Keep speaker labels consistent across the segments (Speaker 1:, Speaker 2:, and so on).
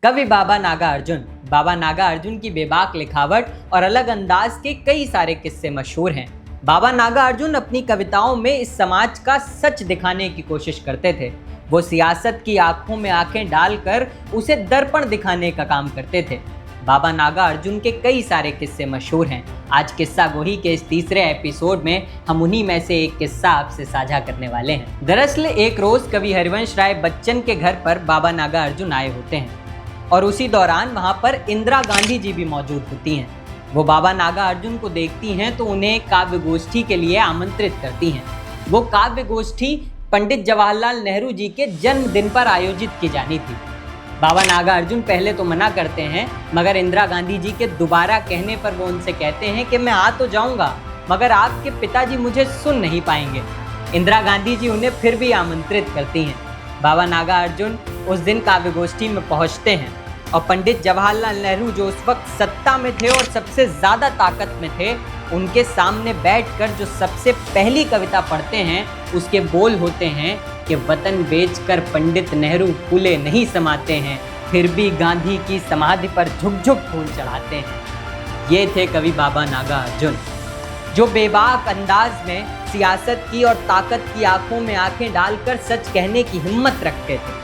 Speaker 1: कवि बाबा नागार्जुन की बेबाक लिखावट और अलग अंदाज के कई सारे किस्से मशहूर हैं। बाबा नागार्जुन अपनी कविताओं में इस समाज का सच दिखाने की कोशिश करते थे। वो सियासत की आंखों में आंखें डालकर उसे दर्पण दिखाने का काम करते थे। बाबा नागार्जुन के कई सारे किस्से मशहूर हैं। आज किस्सा गोही के इस तीसरे एपिसोड में हम उन्हीं में से एक किस्सा आपसे साझा करने वाले हैं। दरअसल एक रोज कवि हरिवंश राय बच्चन के घर पर बाबा नागार्जुन आए होते हैं और उसी दौरान वहां पर इंदिरा गांधी जी भी मौजूद होती हैं। वो बाबा नागार्जुन को देखती हैं तो उन्हें काव्य गोष्ठी के लिए आमंत्रित करती हैं। वो काव्य गोष्ठी पंडित जवाहरलाल नेहरू जी के जन्मदिन पर आयोजित की जानी थी। बाबा नागार्जुन पहले तो मना करते हैं, मगर इंदिरा गांधी जी के दोबारा कहने पर वो उनसे कहते हैं कि मैं आ तो जाऊंगा, मगर आपके पिताजी मुझे सुन नहीं पाएंगे। इंदिरा गांधी जी उन्हें फिर भी आमंत्रित करती हैं। बाबा नागार्जुन उस दिन काव्य गोष्ठी में पहुंचते हैं और पंडित जवाहरलाल नेहरू जो उस वक्त सत्ता में थे और सबसे ज़्यादा ताकत में थे, उनके सामने बैठकर जो सबसे पहली कविता पढ़ते हैं उसके बोल होते हैं कि वतन बेचकर पंडित नेहरू फूले नहीं समाते हैं, फिर भी गांधी की समाधि पर झुक झुक फूल चढ़ाते हैं। ये थे कवि बाबा नागार्जुन, जो बेबाक अंदाज में सियासत की और ताकत की आंखों में आंखें डालकर सच कहने की हिम्मत रखते थे।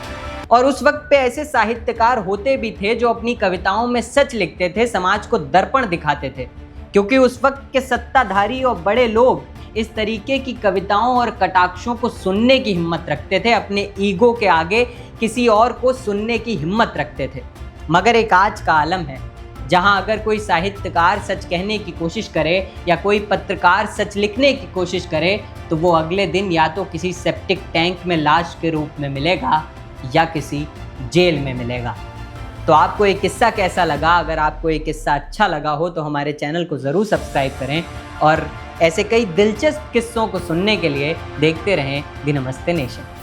Speaker 1: और उस वक्त पे ऐसे साहित्यकार होते भी थे जो अपनी कविताओं में सच लिखते थे, समाज को दर्पण दिखाते थे, क्योंकि उस वक्त के सत्ताधारी और बड़े लोग इस तरीके की कविताओं और कटाक्षों को सुनने की हिम्मत रखते थे। अपने ईगो के आगे किसी और को सुनने की हिम्मत रखते थे। मगर एक आज का आलम है जहां अगर कोई साहित्यकार सच कहने की कोशिश करे या कोई पत्रकार सच लिखने की कोशिश करे तो वो अगले दिन या तो किसी सेप्टिक टैंक में लाश के रूप में मिलेगा या किसी जेल में मिलेगा। तो आपको ये किस्सा कैसा लगा? अगर आपको ये किस्सा अच्छा लगा हो तो हमारे चैनल को ज़रूर सब्सक्राइब करें और ऐसे कई दिलचस्प किस्सों को सुनने के लिए देखते रहें दी नमस्ते नेशन।